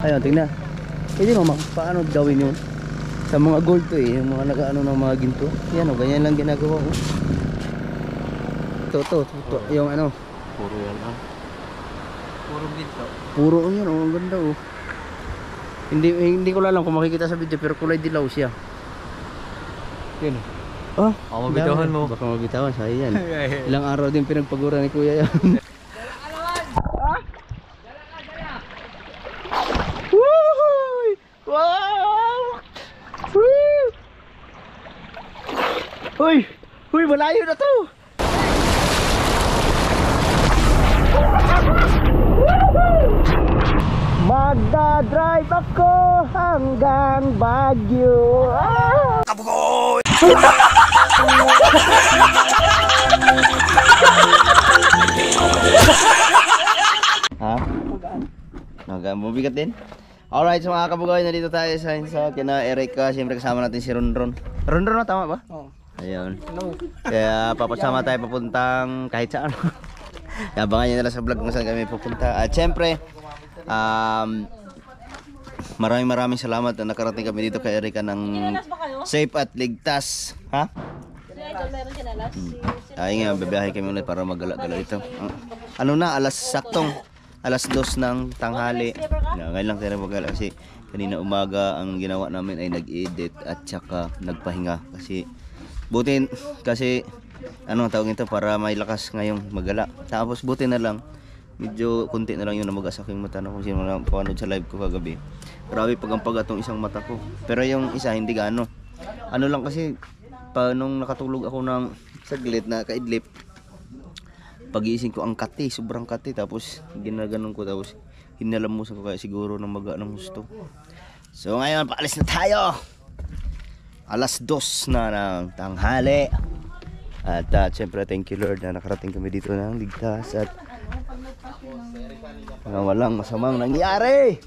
Ayun, tingnan. Hindi naman, paano gawin yun? Sa mga gold to eh, yung mga nag-ano ng mga ginto. Yan o, ganyan lang ginagawa ko. Ito, yung ano. Puro yan ah. Puro ginto. Puro yan o, ang ganda o. Hindi ko lang kung makikita sa video, pero kulay dilaw siya. Yan o. Oh, mabitawan mo. Baka mabitawan, saya yan. Ilang araw din pinagpagura ni kuya yan. Wow! Uy! Uy, malayo na to! Magdadrive ako hanggang Baguio. Kabugoy! Ha? Magaan. Mabigat din? Alright, so mga kabugoy, nandito tayo sa kina Erica. Siyempre kasama natin si Ronron. Ronron na, tama ba? Oo. Ayun. Hello. Kaya papasama tayo papuntang kahit saan. Abangan nyo na lang sa vlog kung saan kami pupunta. At siyempre, maraming salamat na nakarating kami dito kay Erica ng safe at ligtas. Ha? Ay nga, babiyahe kami ulit para magala-gala ito. Ano na, alas 2 ng tanghali. Ngayon lang tayo magala kasi kanina umaga ang ginawa namin ay nag-edit at saka nagpahinga. Kasi buti kasi ano tawag ito para may lakas ngayong magala. Tapos buti na lang medyo konti na lang yung namagas aking mata na kung sino lang panood sa live ko kagabi. Grabe pagampag atong isang mata ko. Pero yung isa hindi gaano. Ano lang kasi nung nakatulog ako ng saglit na kaidlip, pag-iising ko ang kati, sobrang kati, tapos ginaganon ko, tapos hinalamusan ko kaya siguro ng maga ng gusto. So ngayon paalis na tayo. Alas 2 na ng tanghali. At syempre thank you Lord na nakarating kami dito ng ligtas at walang masamang nangyari.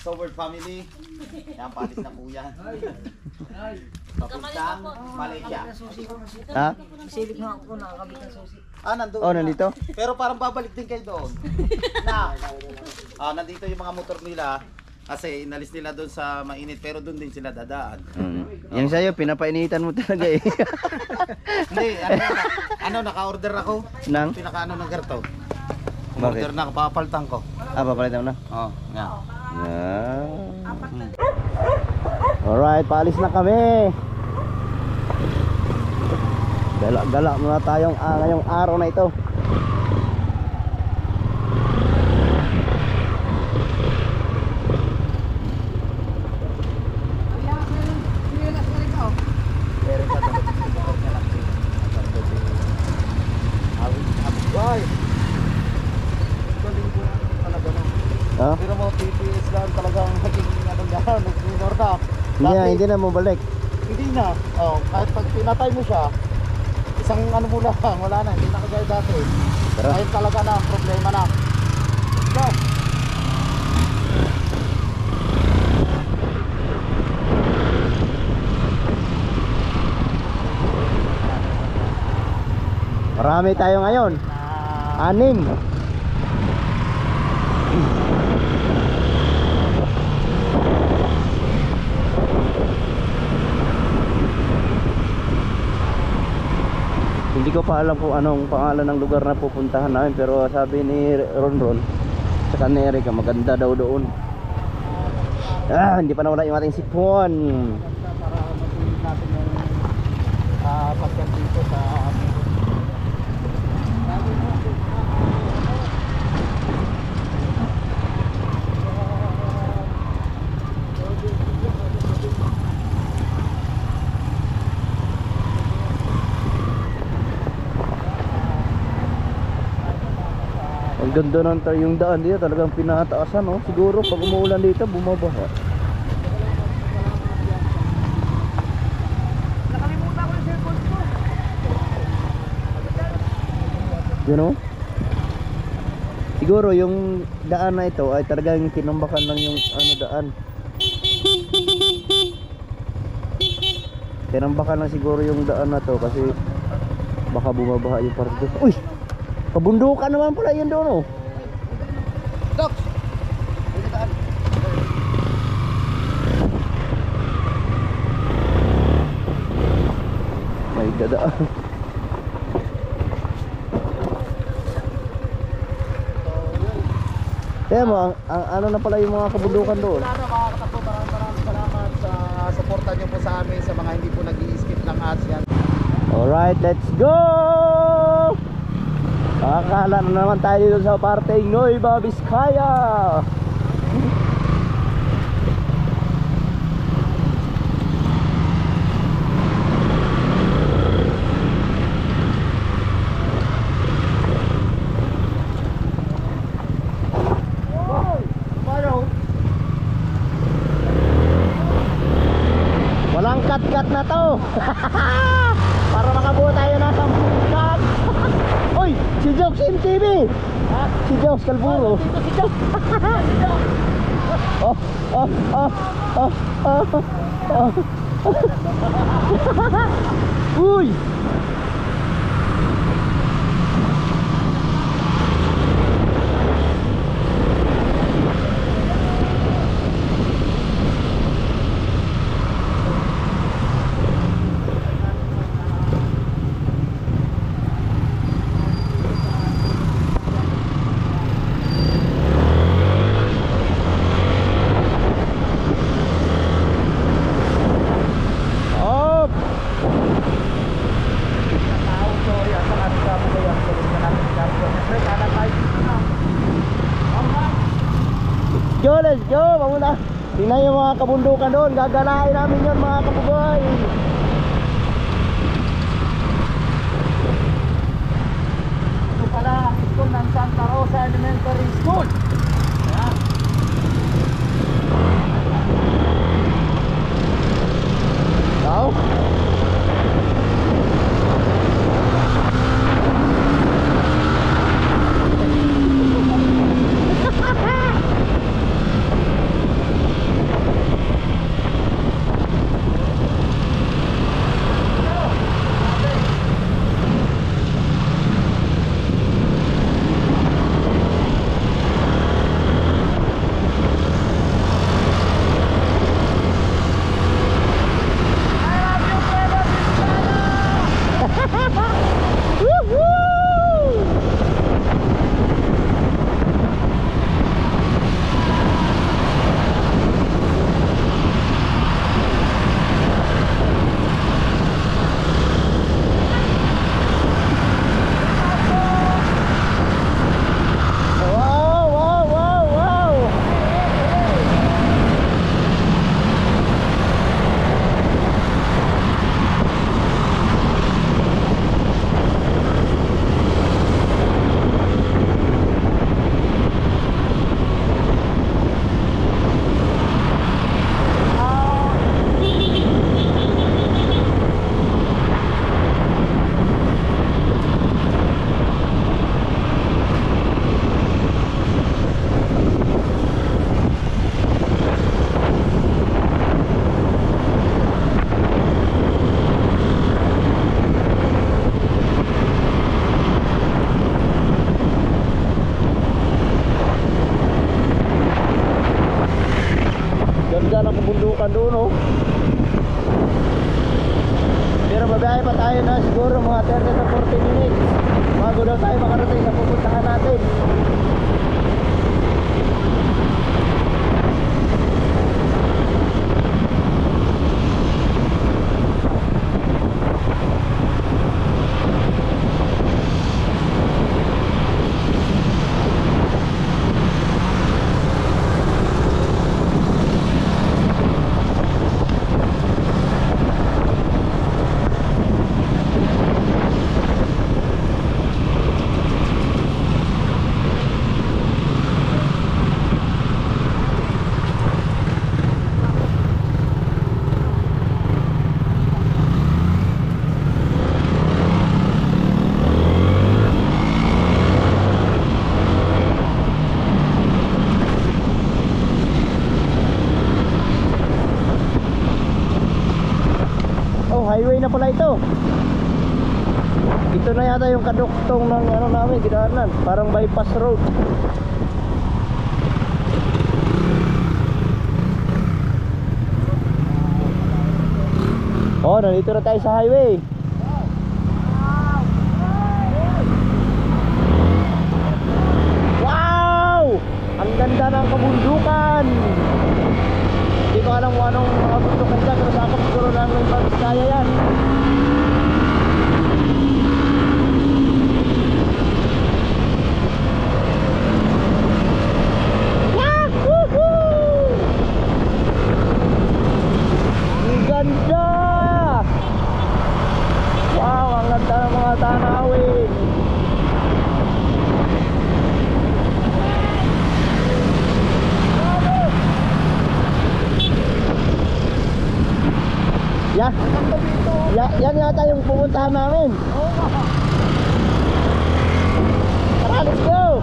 Sober family. Yan, palis na po yan. Papuntang Malaysia. Ha? Silip nga ako nakakabit ng susi. Nandun. Oh, nandito? Pero parang babalik din kayo doon. Nandito yung mga motor nila. Kasi inalis nila doon sa mainit, pero doon din sila dadaan. Yung sa'yo, pinapainitan mo talaga eh. Hindi, naka-order ako. Nang? Pinaka-ano ng garto. Bakit? Order na, papalitan ko. Papalitan mo na? Oo, nga. Alright, paalis na kami. Gala-gala muna tayong ngayong araw na ito. Pero mo PPS lang talagang naging nag-minor na. Hindi na mo balik. Hindi na. Kahit pag pinatay mo siya, isang ano mo lang, wala na, hindi na kagaya dati. Ayun talaga na ang problema na. Go! Marami tayo ngayon. 6. Hindi ko pa alam kung anong pangalan ng lugar na pupuntahan namin, pero sabi ni Ronron sa ni Erica maganda daw doon. Hindi pa nawala yung ating sipon. Pagkat dito sa ang ganda ng yung daan dito, talagang pinataasan, no? Siguro pag umuulan dito bumabaha. Nakalimutan ko yung cellphone ko. You know? Siguro yung daan na ito ay talagang kinambakan lang yung daan. Kinambakan lang siguro yung daan na to kasi baka bumabaha yung parte. Uy! Kabundukan naman pala yun doon, oh. Dada. Kaya mo, ang ano na pala yung mga kabundukan doon. Wala na mga katakbo, maraming salamat sa suporta nyo po sa amin, sa mga hindi po nag-i-skip ng ads yan. Alright, let's go! Akala na naman tayo dito sa parteng Nueva Vizcaya. Walang cut-cut na to. Para makabuo tayo ng 10 cut. Oy, si Jokes MTV. Si Jokes Calburo. Si Jokes. Oh, oh, oh, oh, oh, oh. Uy. Go, let's go! Mamuna. Tingnan yung mga kabundukan doon. Gaganahin namin yun mga kapugoy. Ito pala ang school ng Santa Rosa Elementary School. Ayan. Now? Ganda ng kabundukan doon, oh. Pero babiyahe pa tayo na siguro mga 30 to 40 minutes bago daw tayo makarating sa pupuntahan natin. Highway na pala ito. Ito na yata yung kaduktong ng ano namin, ginaanan. Parang bypass road. Oh, nandito na tayo sa highway. kabundukan. Hindi ko alam kung anong mga bundukan dyan, pero sa akin siguro lang ng Pagkaya yan. Ang ganda! Wow, ang ganda ng mga tanawin. Yan yata yung pupuntahan namin. Tara, let's go!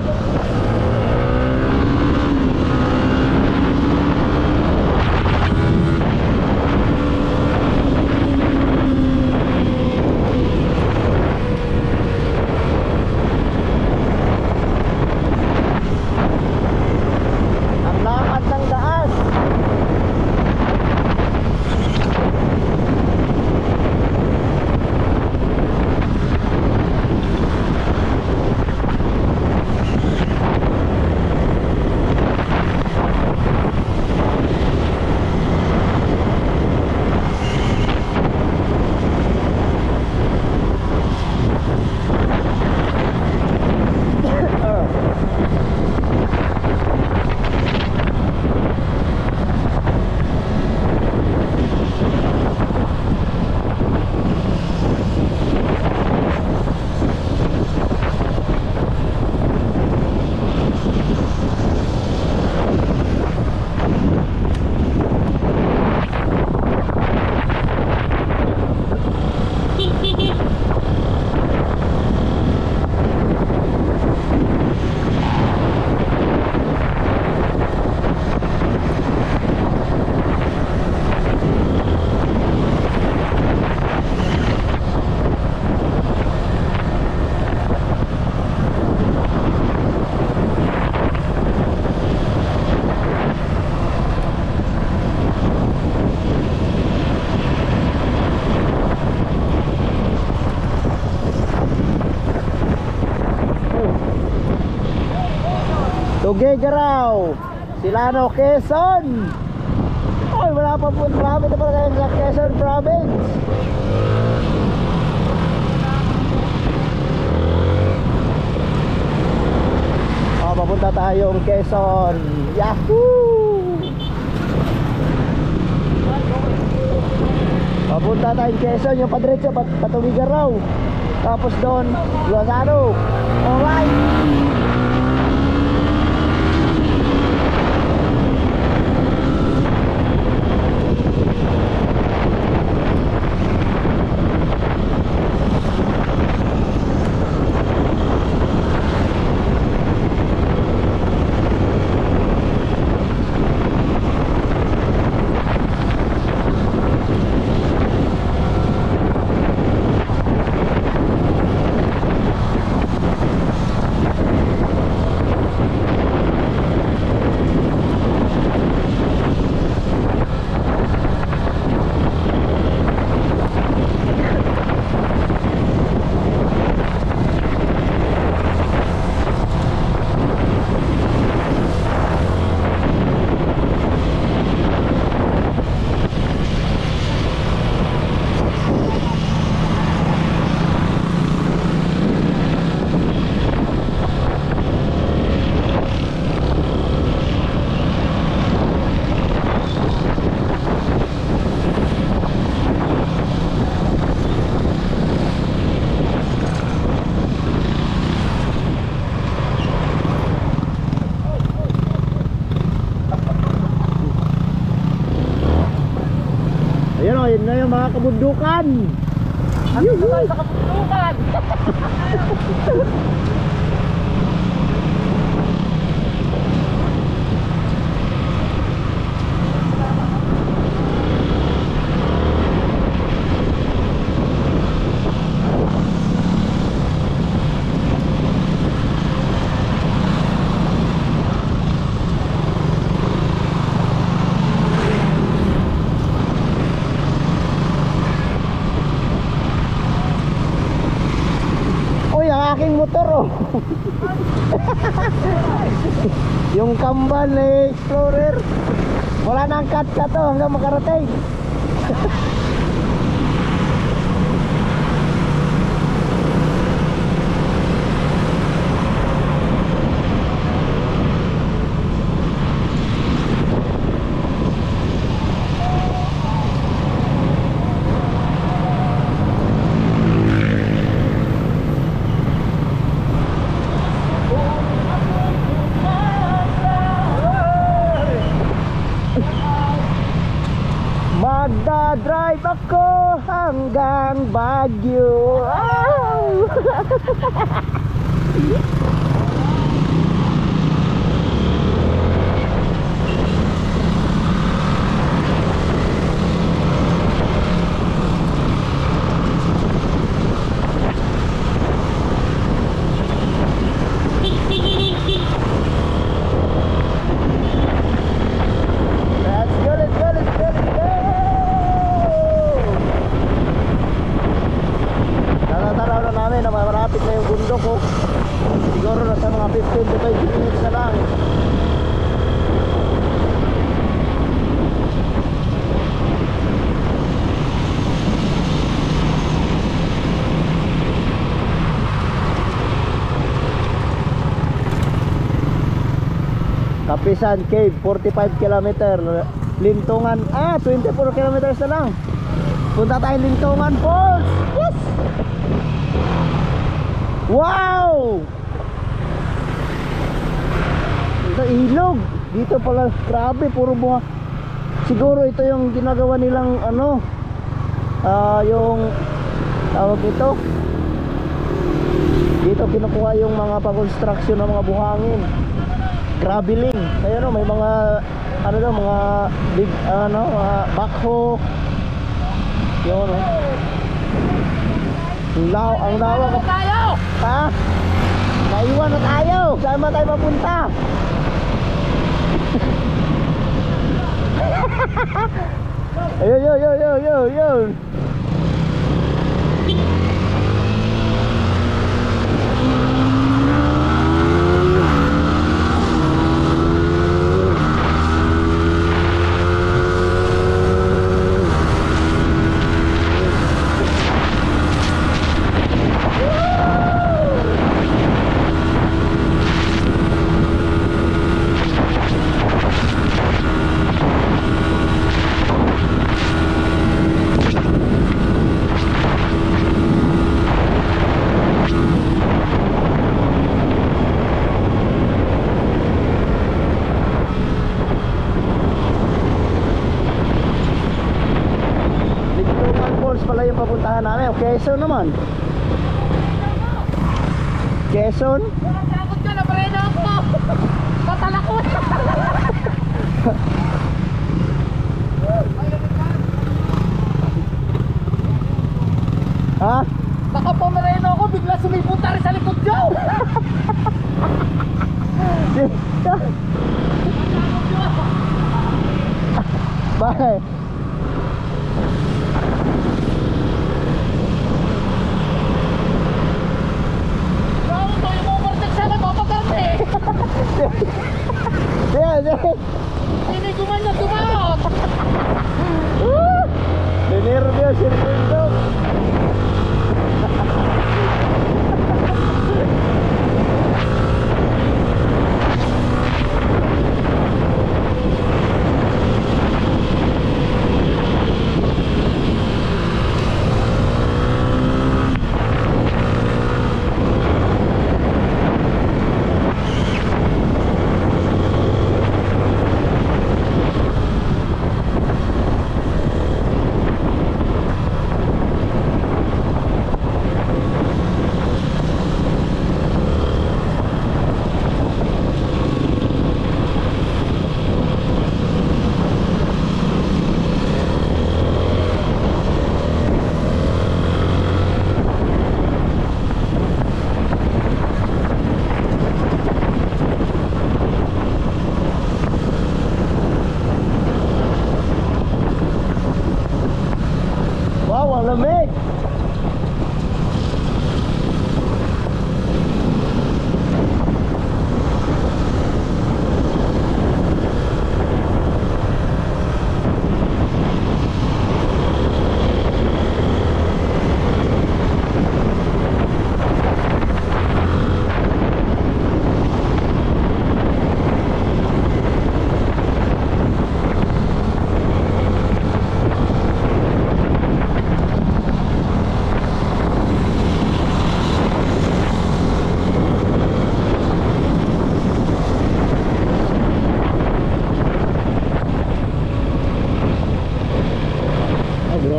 Ang lakad ng daan. Tuguegarao, Silano, Quezon. Ay, wala pa po. Marami na pala tayo sa Quezon Province. Papunta tayong Quezon. Yahoo! Papunta tayong Quezon, yung padiretso Tuguegarao. Tapos doon, Lozano. Alright! Ayun na yung mga kabundukan. Ano tayo sa kabundukan? Aking motor oh. Yung kamban ni Explorer. Wala nang cut to hanggang makarating. Magdadrive ako hanggang Baguio. Let's go, let's go, let's go, let's go. Natatanaw na namin na marapit na yung bundok ko. Siguro nasa mga 15 to 20 minutes na lang. Kapisan Cave, 45 kilometer. Lintungan, 24 kilometers na lang. Punta tayong Lintungan Falls. Yes! Wow! Ito ilog. Dito pala, grabe, puro bunga. Siguro ito yung ginagawa nilang ano, yung tawag ito. Dito kinukuha yung mga pang-construction ng mga buhangin. Graveling. Ayun o, may mga ano daw, mga big ano, mga backhoe. Yun o. Ang lawak. Tayo! Ha? Naiwan na tayo. Saan ba tayo mapunta? Ayun, yun, yun, yun, yun, yun. Pala yung papuntahan namin. Quezon naman. Quezon? Takot ka na, pareno ako! Patalakot! Ha? Baka pumareno ako, bigla sumipunta rin sa likod ko! Bakit? Hindi ko man na tumaot! Ninervyo si Rindo.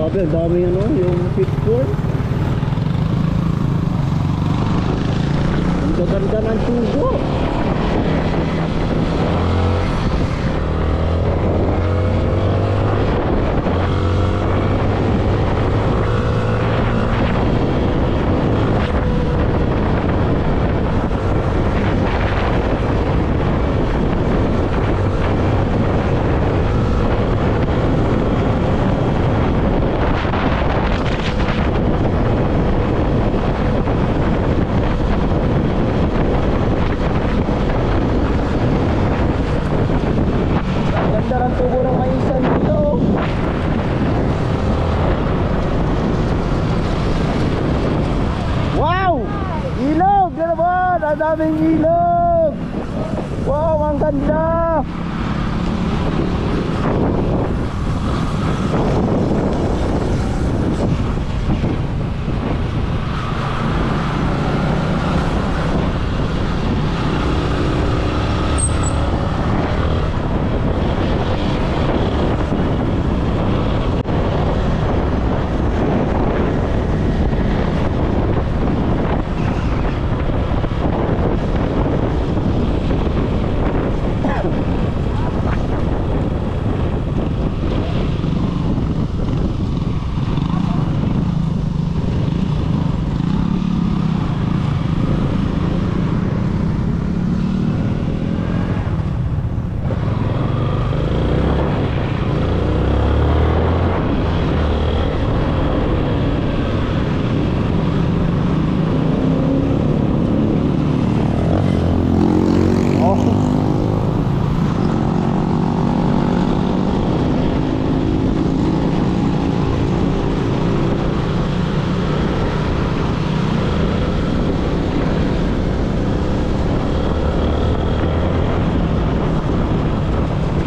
Grabe, ang dami ano, yung picture. Ang gaganda ng tubo. Ang daming ilog. Wow, ang ganda.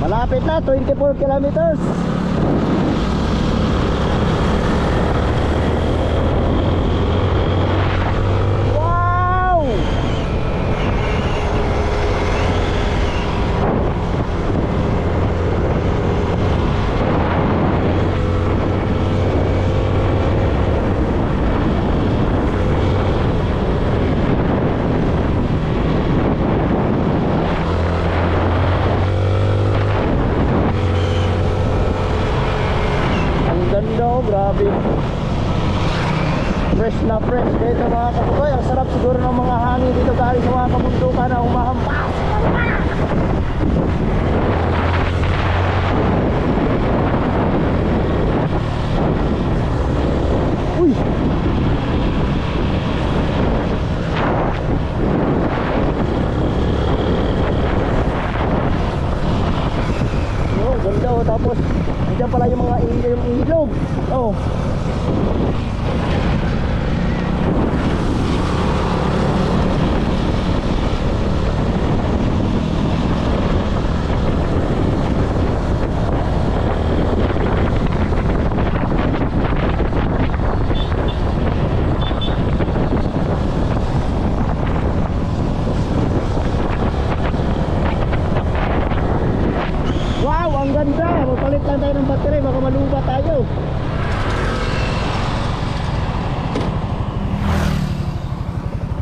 Malapit na, 24 kilometers. Wow! Grabe. Fresh na fresh dito mga kabukoy. Ang sarap siguro ng mga hangin dito galing sa mga kabundukan na humahampas. Uy! Oh, ganda oh. Tapos nandiyan pala yung mga ilog. Oh. Wow, ang ganda. Magpalit lang tayo ng battery, baka maluba tayo.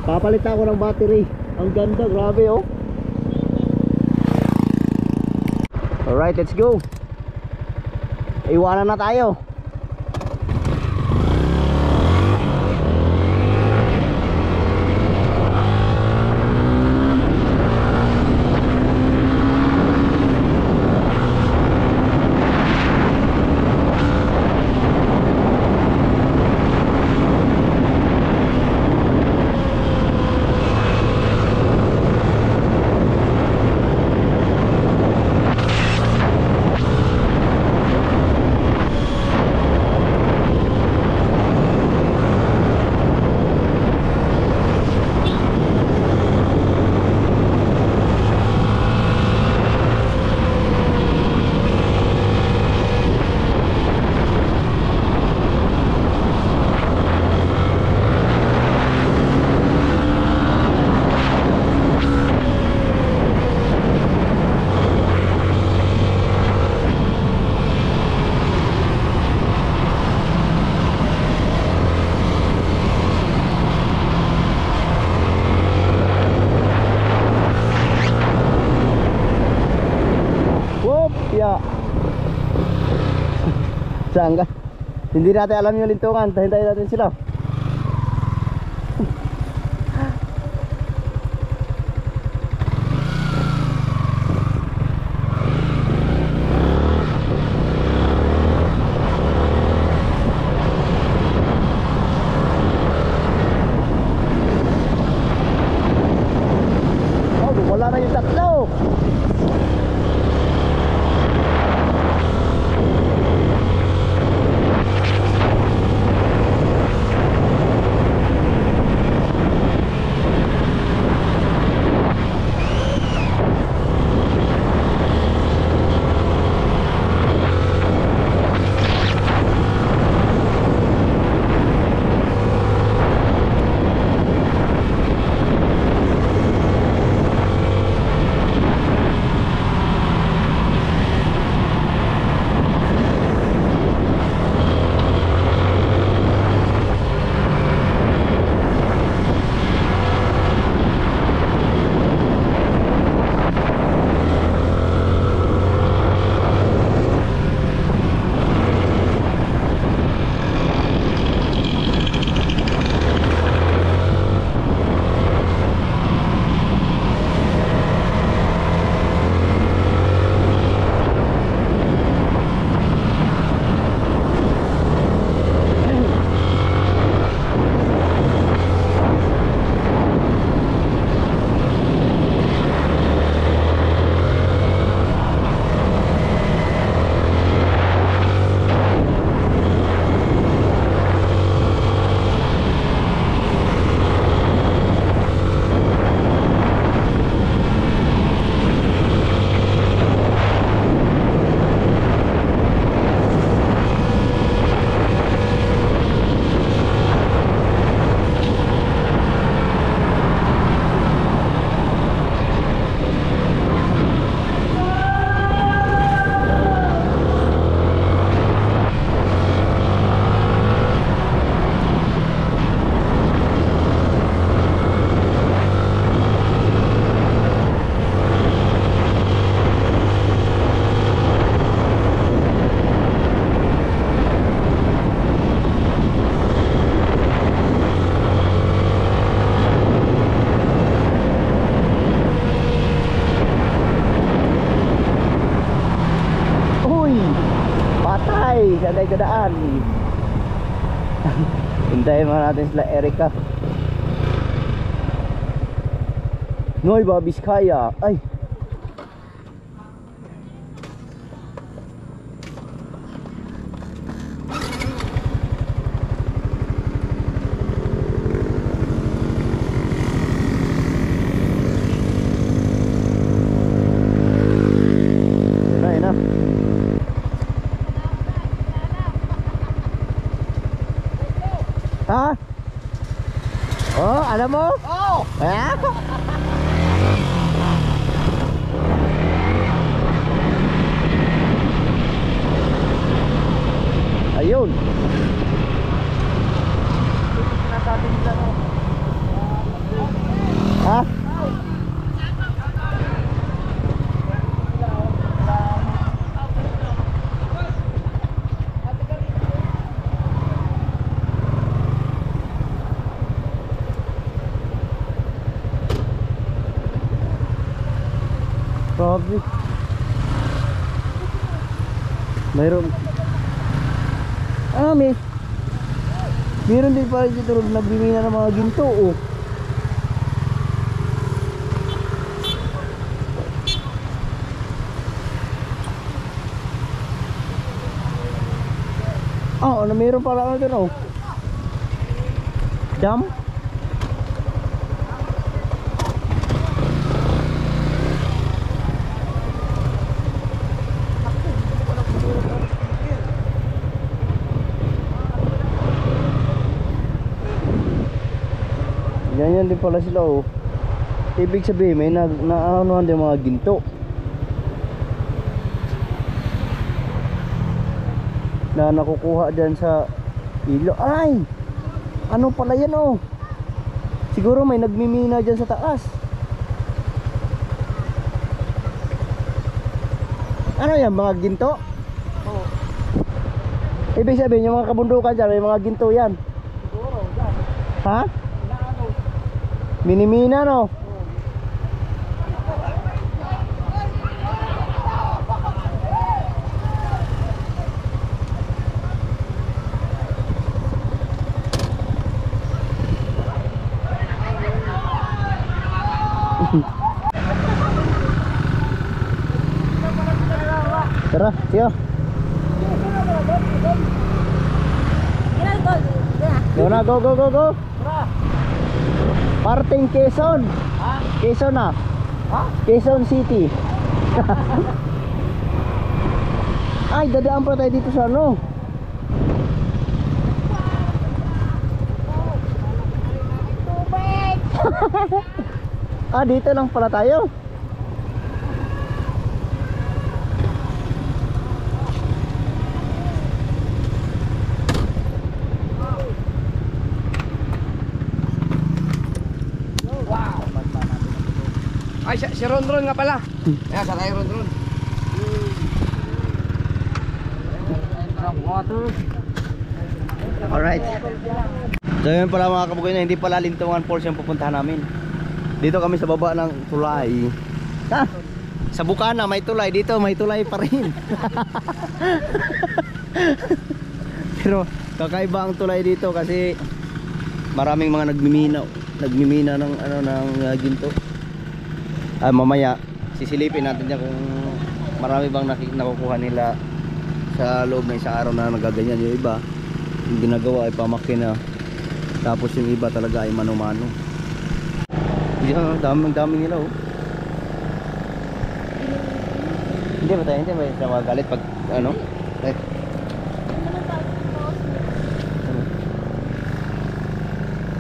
Papalit ako ng battery. Ang ganda, grabe oh. Alright, let's go. Iwanan na tayo. tilapia. Saan ka? Hindi natin alam yung lintungan. Tahin-tahin natin sila. Oh, wala na yung tatlo. Sagay kadaan. Hintayin mga natin sila Erica. Nueva Vizcaya. Ay, yun na. Ha? Oh, alam mo? Oh! Ha? Ayun. Ha? Grabe. Mayroon. Meron din pala dito nagbimina ng mga ginto, oh. Meron pala ano dito, oh. Dam. Ganyan din pala sila, oh. Ibig sabihin may naanuhan din mga ginto na nakukuha dyan sa ilo. Ay! Ano pala yan, oh? Siguro may nagmimina dyan sa taas. Ano yan, mga ginto? Oo. Ibig sabihin, yung mga kabundukan dyan, may mga ginto yan. Siguro, dyan. Ha? Inaano. Minimina, no? Tara, siya. Go na, go, go, go, go. Parting Quezon. Ha? Quezon na. Ha? Quezon City. Ay, dadaan pa tayo dito sa ano. Ah, dito lang pala tayo. Ay, si Ron Ron nga pala. Ayan, sa tayo Ron Ron. Water. Alright. So yun pala mga kabugoy na hindi pala Lintungan Falls yung pupuntahan namin. Dito kami sa baba ng tulay. Ha? Sa Bukana may tulay, dito may tulay pa rin. Pero kakaiba ang tulay dito kasi maraming mga nagmimina ng ano ng ginto. Mamaya sisilipin natin niya kung marami bang nakukuha nila sa loob ng isang araw na nagaganyan. Yung iba yung ginagawa ay pamakina, tapos yung iba talaga ay mano-mano. Yan, daming nila oh. Hindi ba tayo magalit pag ano?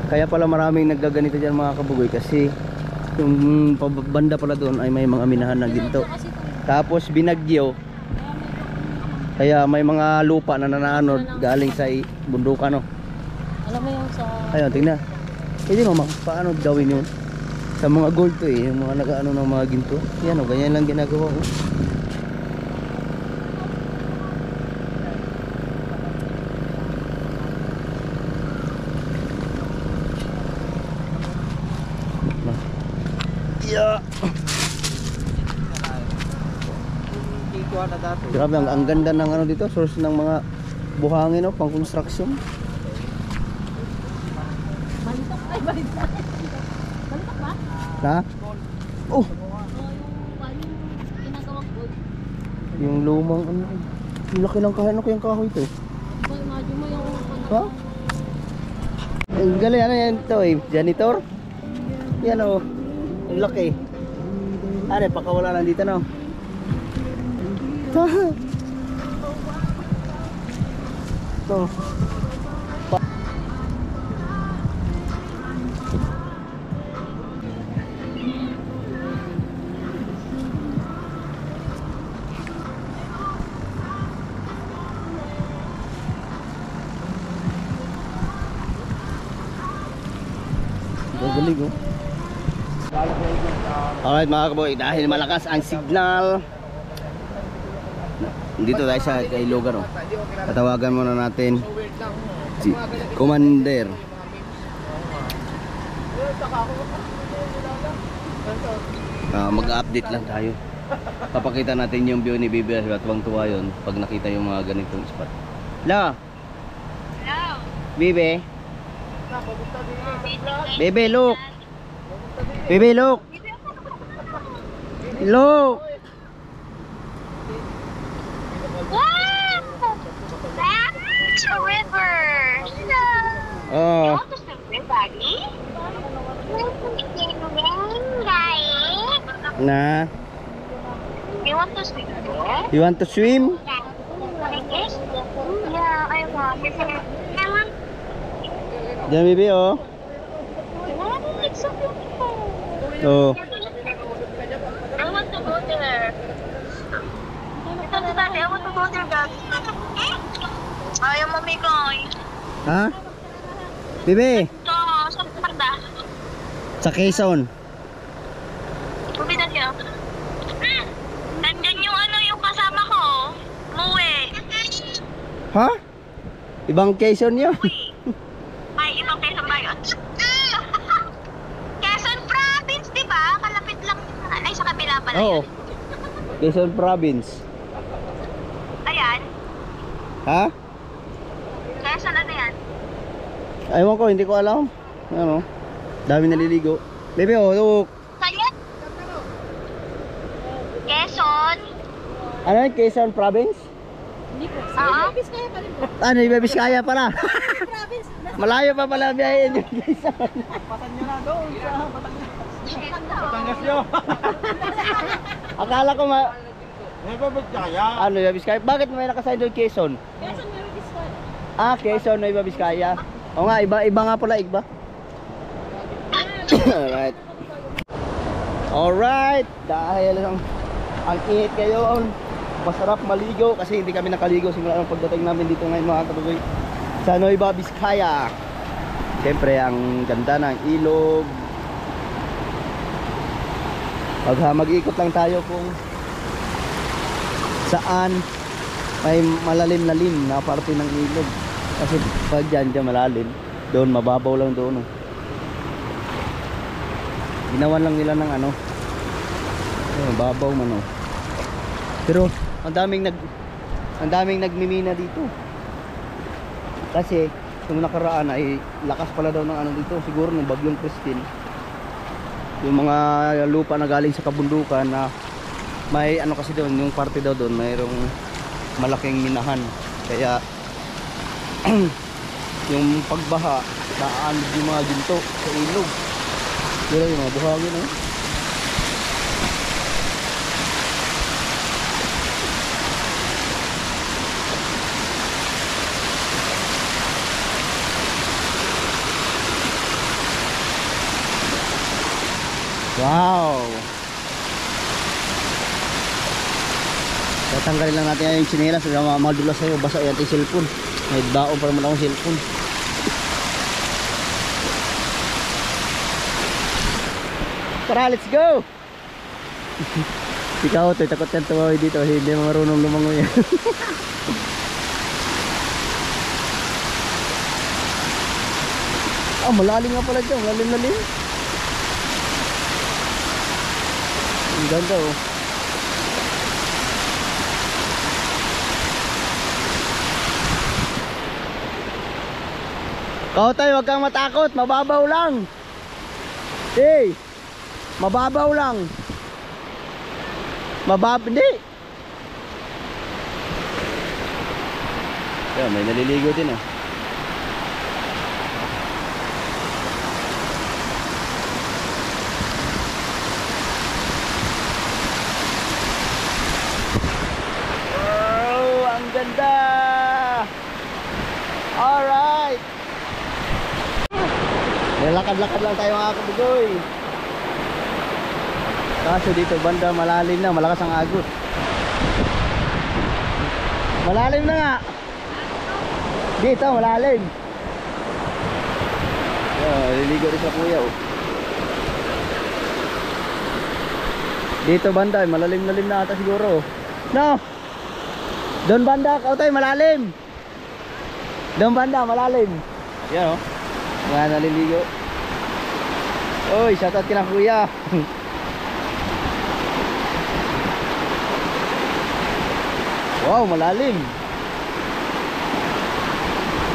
Kaya pala maraming naggaganito dyan mga kabugoy kasi yung banda pala doon ay may mga minahan ng ginto. Tapos binagyo, kaya may mga lupa na nananod galing sa bundukan no. Alam mo yung sa... Ayun, tingnan. Hindi mo paano gawin yun sa mga gold to eh, yung mga nagaano ng mga ginto. Yan o, ganyan lang ginagawa ko. Yeah. Grabe, ang ganda ng ano dito, source ng mga buhangin no, pang construction. Balitok. Ay, balitok. Balitok ba? Ha? Oh, Ginagawang gold. yung lumang ano. Yung laki ng kahoy, ano kayang kahoy ito? Imagine mo yung... Ha? Ang galing, ano yan ito eh, janitor? Yan o, ang laki. Ano, pakawala lang dito no? Ito. Galing oh. Alright mga kaboy, dahil malakas ang signal, dito tayo sa Kailogan oh. Tatawagan muna natin si Commander. Mag-update lang tayo. Papakita natin yung view ni Bibi at tuwang-tuwa yun pag nakita yung mga ganitong spot. Hello? Hello? Bibi? Bibi, look! Bibi, look! Look! Wow! That's a river! Hello! You Oh, want to swim, buddy? na. You want to swim there? You want to swim? Yes. Yeah, I want. I want. Diyan, Bibi, oh. Oh, it's so beautiful. Oh. I want to go there. Ito si Daddy, I want to go there, Daddy. Ayaw mo, Mikoy. Ha? Bibi, Ito, sa Parda. sa Quezon. Bumida siya. Nandyan yung ano, yung kasama Ha? Ibang Quezon yun. Ay, ibang Quezon ba yun? Quezon Province, di ba? Malapit lang. Ay, sa kabila pala Oo. yun. Quezon Province. Ayan. Ha? Quezon ano yan? Ewan ko, hindi ko alam. Ano? Dami naliligo. Bebe, oh, look. Kaya? Quezon. Ano yun? Quezon Province? Oo. Ano, Iba Vizcaya pala. Malayo pa pala biyahin yung Quezon. Pasan nyo na doon sa Batangas nyo. Akala ko Iba Vizcaya. ano, Iba Vizcaya. Bakit may nakasign doon Quezon? Ah, Quezon, Iba Vizcaya. O nga, iba nga pala, iba. Alright. Alright. Dahil ang init ngayon, masarap maligo kasi hindi kami nakaligo simula ng pagdating namin dito ngayon mga kabagoy sa Nueva Vizcaya. Siyempre ang ganda ng ilog. Mag-ikot lang tayo kung saan may malalim-lalim na parte ng ilog. Kasi pag dyan malalim, doon mababaw lang doon. Ginawan lang nila ng ano, mababaw man. Pero ang daming nagmimina dito. Kasi yung nakaraan ay lakas pala daw ng ano dito, siguro ng bagyong Christine. Yung mga lupa na galing sa kabundukan na may ano kasi doon, yung parte daw doon mayroong malaking minahan. Kaya yung pagbaha naanod yung mga ginto sa ilog. Yun yung mga buhangin eh. Wow! Tatanggalin lang natin yung tsinelas kasi madulas sa'yo, basa yan yung cellphone. May baon pa naman akong cellphone. Tara, let's go! Ikaw, takot yan tumawi dito kasi hindi marunong lumangoy yan. Ah, malalim nga pala dyan, malalim-lalim. Ang ganda oh. Kautoy, wag kang matakot, mababaw lang. Hey, mababaw lang. Hindi. Yan, may naliligo din oh. Wow, ang ganda. Alright. Lakad-lakad lang tayo mga kabugoy. Kaso dito banda malalim na, malakas ang agos. Malalim na nga. Dito malalim. Liligo rin sa kuya oh. Dito banda, malalim-lalim na ata siguro. No. Doon banda, Kautoy, malalim. Doon banda, malalim. Yan oh. Mga naliligo. Oy, shoutout kina kuya. Wow, malalim.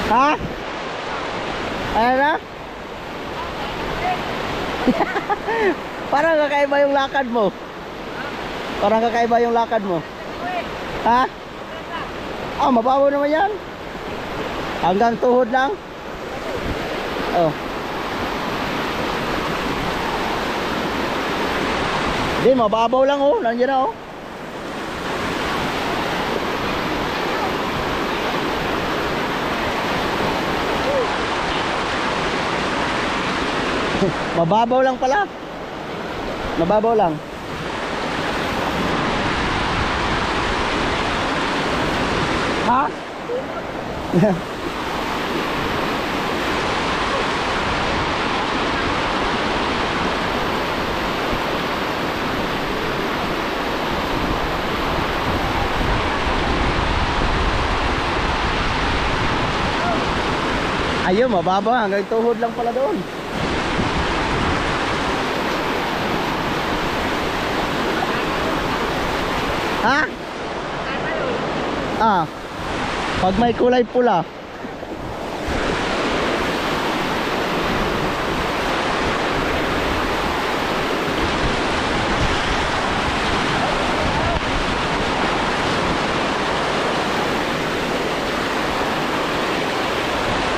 Ha? Ano na? Parang kakaiba yung lakad mo. Parang kakaiba yung lakad mo. Ha? Ah, mababaw naman yan. Hanggang tuhod lang. Oh. Di, mababaw lang oh. Nandiyan na oh. Mababaw lang pala. Mababaw lang. Ha? Ayun, mababa. Hanggang tuhod lang pala doon. Ha? Pag may kulay pula.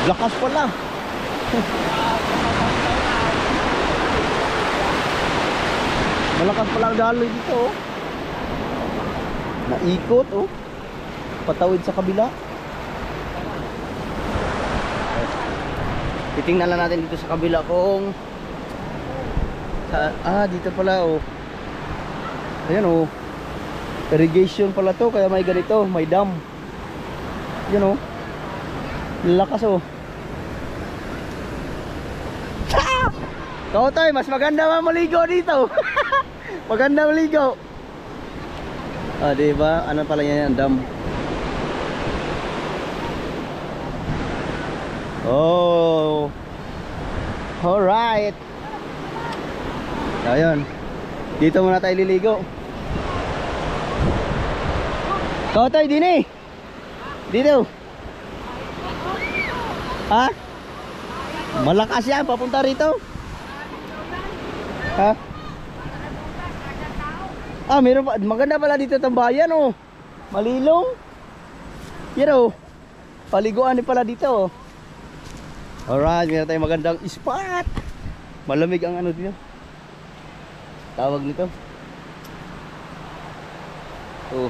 Lakas pala. Malakas pala ang daloy dito oh. Naikot oh. Patawid sa kabila. Titingnan lang natin dito sa kabila kung dito pala oh. Ayan oh. Irrigation pala to kaya may ganito, may dam. Yan oh. Lakas oh. Kautoy, mas maganda maligo dito. Maganda maligo. Diba? Ano pala yan, dam. Oh. Alright. Ayun. Dito muna tayo liligo. Kautoy, dini. Dito. Ha? Malakas yan, papunta rito. Ha? Meron pa. Maganda pala dito ang bayan oh. Malilong. Yan oh. Paliguan din pala dito oh. Alright, meron tayong magandang spot. Malamig ang ano dito. Tawag nito. Oh.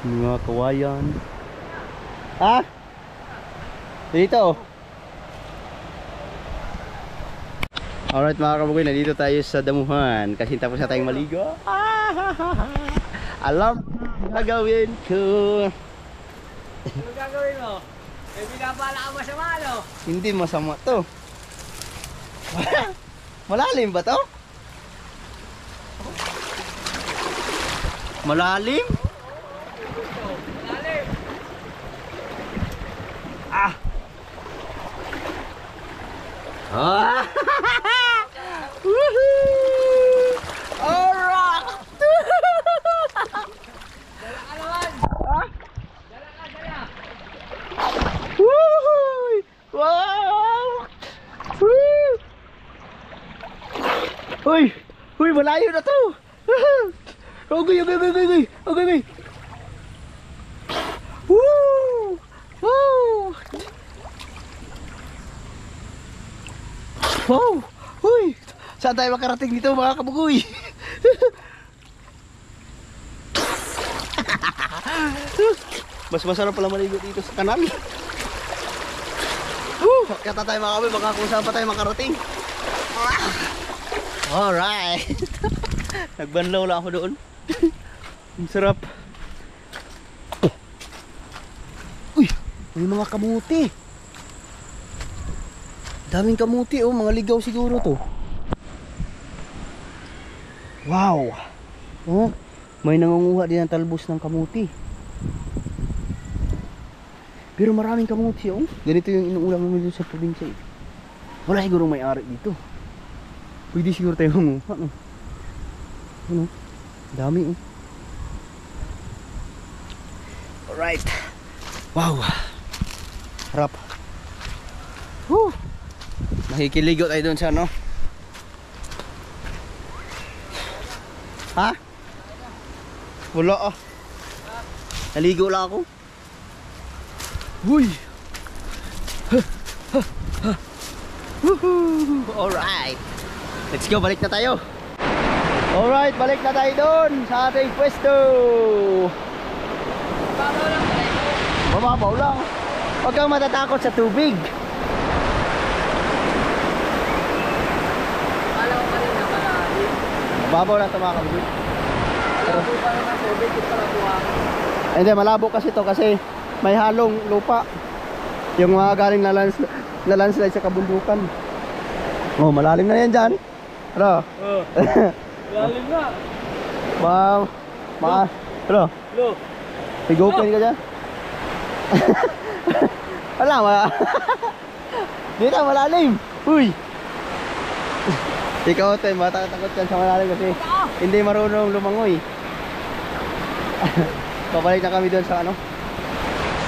Mga kawayan. Ha? Dito. Alright mga kabugoy, nandito tayo sa damuhan kasi tapos na tayong maligo. Alam gagawin ko. Ano gagawin mo? May pinapala ka masama, no? Hindi masama to. Malalim ba to? Malalim? Woohoo! Alright! Woohoo! Wow! Woo! Uy! Uy, malayo na to! Okay, okay, okay, okay, okay, okay. Woo! Woo! Wow! Uy! Saan tayo makarating dito mga kabugoy? Mas masarap pala maligo dito sa kanal. Kaya tayo mga kabugoy, baka kung saan pa tayo makarating. Alright! Nagbanlaw lang ako doon. Ang sarap. Uy! May mga kamuti. Daming kamuti oh, mga ligaw siguro to. Wow. Oh, may nangunguha din ng talbos ng kamuti. Pero maraming kamuti oh. Ganito yung inuulam mo dito sa probinsya eh. Wala siguro may-ari dito. Pwede siguro tayo manguha no. Ano? Dami oh. Alright. Wow. Harap. Woo. Makikiligo tayo doon sa ano. Ha? Wala ah. Naligo lang ako. Uy. Alright. Let's go, balik na tayo. Alright, balik na tayo doon sa ating pwesto. Babaw lang pala ito. Mababaw lang. Huwag kang matatakot sa tubig. Alam ko kanina malalim. Mababaw lang ito mga kabigay. Alam ko pa naman sa ubig, ito pala buhangin. Hindi, malabo kasi ito kasi may halong lupa. Yung mga galing na landslide sa kabundukan. Oh, malalim na yan dyan. Ano? Lalim na. Ano? Lo. May GoPro ka dyan? Wala. Dito, malalim. Uy! Ikaw, Tay, matatakot yan sa malalim kasi hindi marunong lumangoy. Pabalik na kami doon sa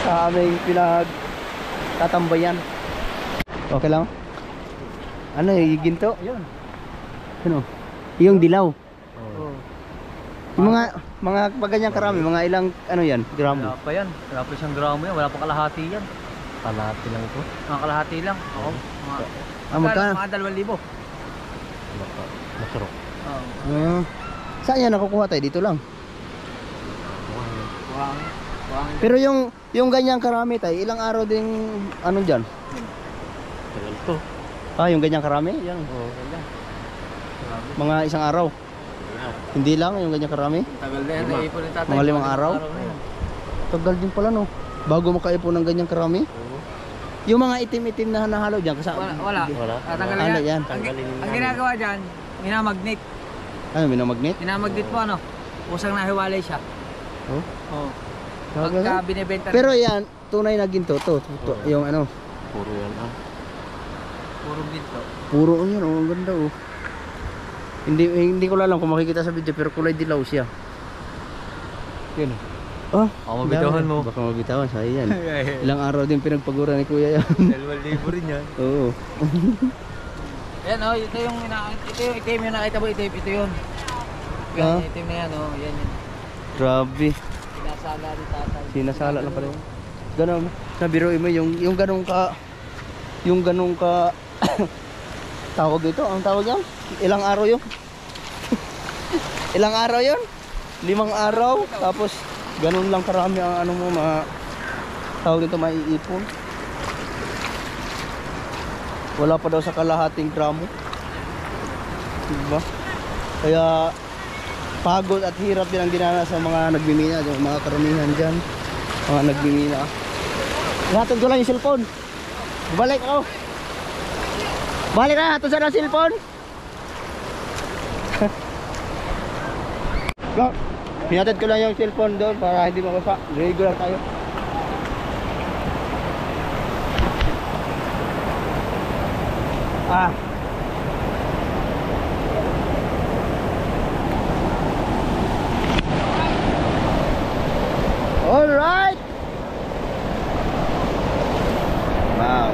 sa aming pinagtatambayan. Okay lang? Ano yung ginto? Ayun. Ano? Yung dilaw. Yung mga pag ganyan karami, mga ilang yan, gramo. Wala pa yan. Wala pa siyang gramo yan. Wala pa kalahati yan. Kalahati lang ito. Mga kalahati lang. Oo. Magkano? Mga 2,000. Masarap. Saan yan nakukuha tayo? Dito lang. Buhangin. Pero yung ganyang karami tayo, ilang araw din dyan? Tagal to. Yung ganyang karami? Yan. Oo, ganyan. Mga isang araw. Hindi lang yung ganyang karami. Tagal na yan. Naipon ni tatay. Mga 5 araw? na yan. Tagal din pala no. Bago makaipon ng ganyang karami. Yung mga itim-itim na nahalo dyan kasama. Wala. Tagal Ano yan. yan? Ang ginagawa dyan, minamagnet. Ano, minamagnet? Minamagnet po Usang nahiwalay siya. Oh? Oo. Talaga? Pagka binibenta. Pero yan, tunay na ginto to. Yung Puro yan Puro ginto. puro yun, ang ganda oh. Hindi ko lang kung makikita sa video pero kulay dilaw siya. Yun. Baka mabitawan mo. Baka mabitawan, sayo yan. Ilang araw din pinagpagura ni kuya yan. 2,000 rin yan. Oo. Yan ito yung itim yung nakita mo, itim, ito yun. Yan, itim na yan yan. Grabe. Sinasala ni tatay. Sinasala lang pala yun. Ganun, nabiruin mo yung ganun ka tawag ito, ang tawag yan? Ilang araw yun? Ilang araw yun? 5 araw, tapos ganun lang karami ang tawag ito, maiipon. Wala pa daw sa kalahating gramo. Diba? Kaya pagod at hirap din ang ginana sa mga nagmimina, yung mga karamihan dyan, mga nagmimina. Ihatod ko lang yung cellphone. Balik ako. Balik na, hatod sa cellphone. Pinatid ko lang yung cellphone doon para hindi mabasa. Regular tayo. Alright. Wow.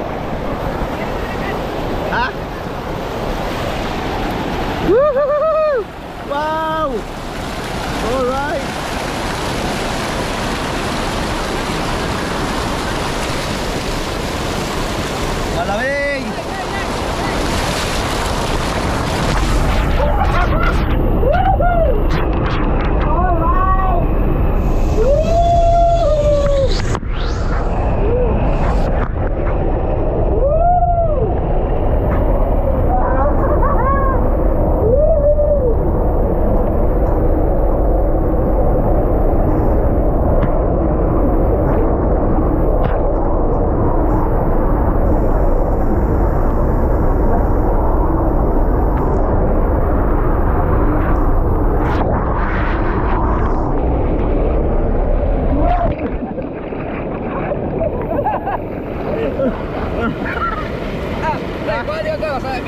Woohoo! Wow! Alright. Malamig!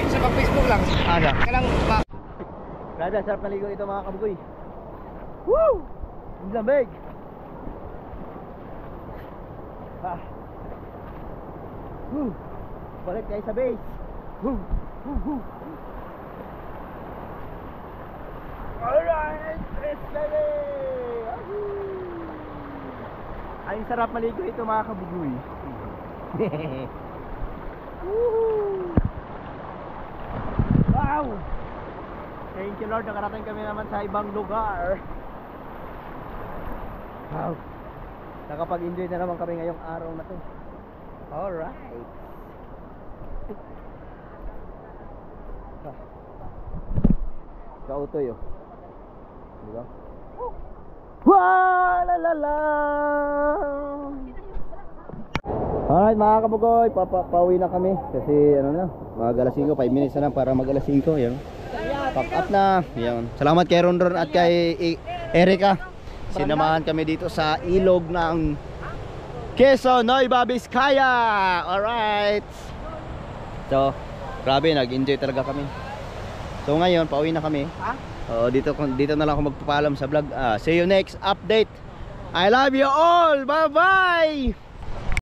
Sa Facebook lang. Ada. Kailang ba? Grabe, sarap naligo ito mga kabugoy. Woo! Ang lamig. Balik tayo sa base. Alright, let's go! Ay, sarap maligo ito mga kabugoy. Woohoo! Wow! Thank you Lord, nakarating kami naman sa ibang lugar. Wow! Nakapag-enjoy na naman kami ngayong araw na to. Alright! Kautoy oh. Diba? Wow! La la la! Alright mga kabugoy, pauwi na kami kasi ano na, mag alas 5, 5 minutes na lang para mag alas 5, yan. Pack up na. Yan. Salamat kay Rondron at kay Erika. Sinamahan kami dito sa ilog ng Quezon, Nueva Vizcaya. Alright. So, grabe, nag-enjoy talaga kami. So ngayon, pauwi na kami. Dito na lang ako magpapaalam sa vlog. See you next update. I love you all. Bye-bye.